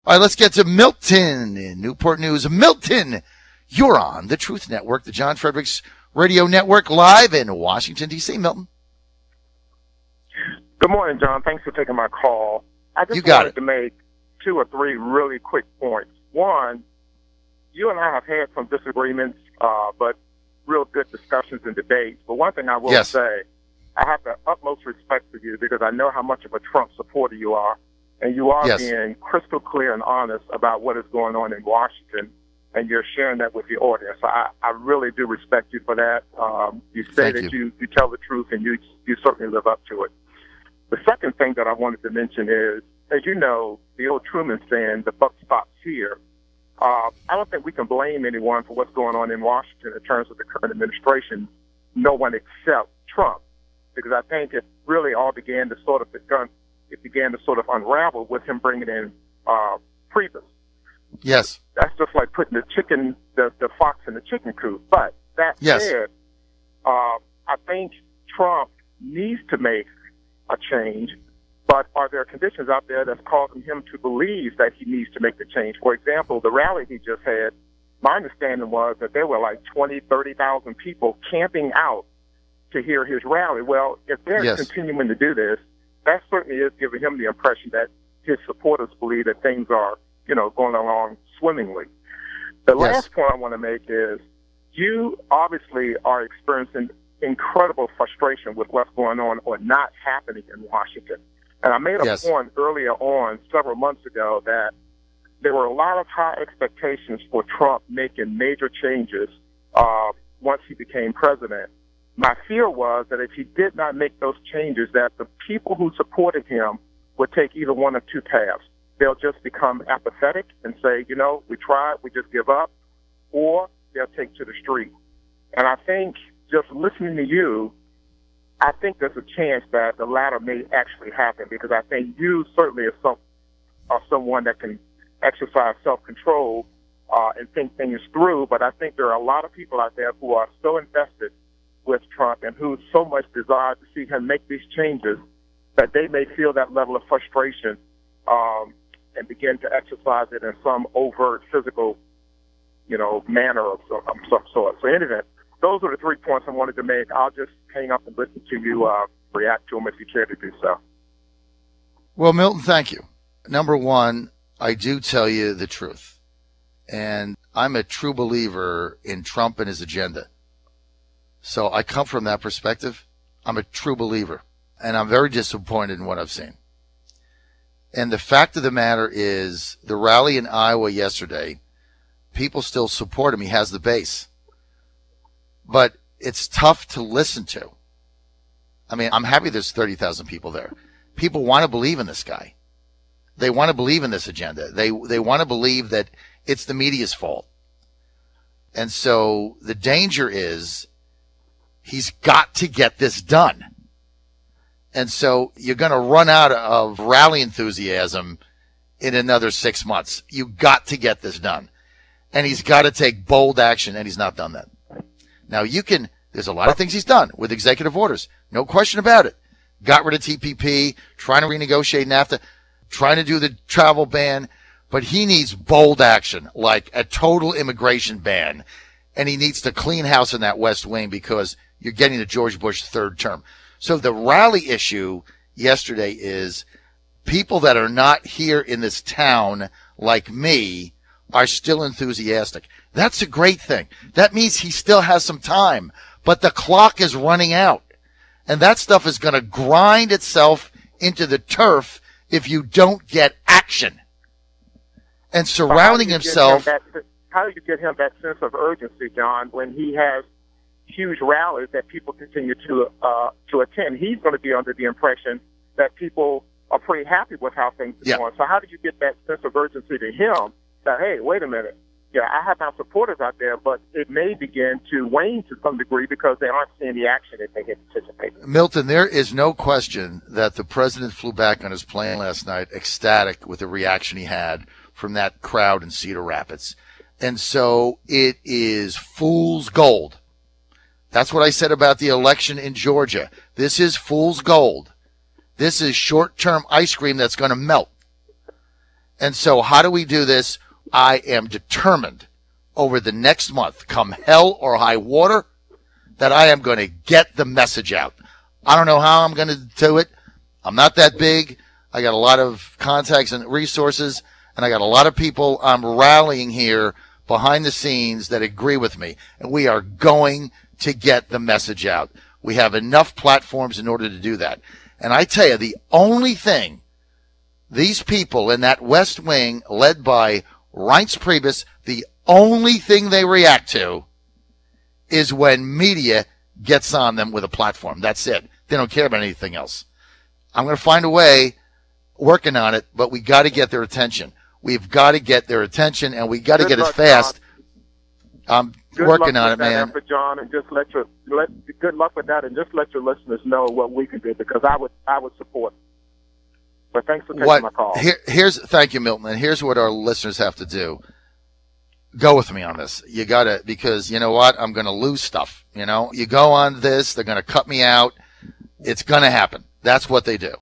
All right, let's get to Milton in Newport News. Milton, you're on the Truth Network, the John Fredericks Radio Network, live in Washington, D.C. Milton. Good morning, John. Thanks for taking my call. I just wanted to make 2 or 3 really quick points. One, you and I have had some disagreements, but real good discussions and debates. But one thing I will say, I have the utmost respect for you because I know how much of a Trump supporter you are. And you are being crystal clear and honest about what is going on in Washington, and you're sharing that with the audience. So I really do respect you for that. You say that you tell the truth, and you certainly live up to it. The second thing that I wanted to mention is, as you know, the old Truman saying, the buck stops here. I don't think we can blame anyone for what's going on in Washington in terms of the current administration, no one except Trump, because I think it really all began to sort of unravel with him bringing in Priebus. Yes. That's just like putting the fox in the chicken coop. But that said, I think Trump needs to make a change, but are there conditions out there that's causing him to believe that he needs to make the change? For example, the rally he just had, my understanding was that there were like 20,000, 30,000 people camping out to hear his rally. Well, if they're continuing to do this, that certainly is giving him the impression that his supporters believe that things are, going along swimmingly. The last point I want to make is you obviously are experiencing incredible frustration with what's going on or not happening in Washington. And I made a point earlier on, several months ago, that there were a lot of high expectations for Trump making major changes once he became president. My fear was that if he did not make those changes, that the people who supported him would take either one of 2 paths. They'll just become apathetic and say, we tried, we just give up, or they'll take to the street. And I think just listening to you, I think there's a chance that the latter may actually happen, because I think you certainly are someone that can exercise self-control and think things through. But I think there are a lot of people out there who are so invested with Trump and who so much desire to see him make these changes that they may feel that level of frustration and begin to exercise it in some overt physical, manner of some sort. So anyway, those are the 3 points I wanted to make. I'll just hang up and listen to you react to them if you care to do so. Well, Milton, thank you. Number one, I do tell you the truth. And I'm a true believer in Trump and his agenda. So I come from that perspective. I'm a true believer. And I'm very disappointed in what I've seen. And the fact of the matter is, the rally in Iowa yesterday, people still support him. He has the base. But it's tough to listen to. I mean, I'm happy there's 30,000 people there. People want to believe in this guy. They want to believe in this agenda. They want to believe that it's the media's fault. And so the danger is he's got to get this done. And so you're going to run out of rally enthusiasm in another 6 months. You got to get this done. And he's got to take bold action, and he's not done that. Now, there's a lot of things he's done with executive orders. No question about it. Got rid of TPP, trying to renegotiate NAFTA, trying to do the travel ban. But he needs bold action, like a total immigration ban. And he needs to clean house in that West Wing because you're getting the George Bush third term. So the rally issue yesterday is people that are not here in this town like me are still enthusiastic. That's a great thing. That means he still has some time, but the clock is running out. And that stuff is going to grind itself into the turf if you don't get action. And surrounding himself. How do you get him that sense of urgency, John, when he has huge rallies that people continue to attend? He's going to be under the impression that people are pretty happy with how things are going. So how do you get that sense of urgency to him that, hey, wait a minute, I have my supporters out there, but it may begin to wane to some degree because they aren't seeing the action that they anticipate. Milton, there is no question that the president flew back on his plane last night ecstatic with the reaction he had from that crowd in Cedar Rapids. And so it is fool's gold. That's what I said about the election in Georgia. This is fool's gold. This is short-term ice cream that's going to melt. And so how do we do this? I am determined over the next month, come hell or high water, that I am going to get the message out. I don't know how I'm going to do it. I'm not that big. I got a lot of contacts and resources, and I got a lot of people I'm rallying here behind the scenes that agree with me. And we are going to get the message out. We have enough platforms in order to do that. And I tell you, the only thing these people in that West Wing, led by Reince Priebus, the only thing they react to is when media gets on them with a platform. That's it. They don't care about anything else. I'm going to find a way, working on it, but we got to get their attention. We've got to get their attention, and we got to get it fast. I'm working on it, man. Effort, John, and just good luck with that, and just let your listeners know what we can do, because I would support. But thanks for taking my call. Thank you, Milton. And here's what our listeners have to do. Go with me on this. You got to, because you know what? I'm going to lose stuff. You go on this, they're going to cut me out. It's going to happen. That's what they do.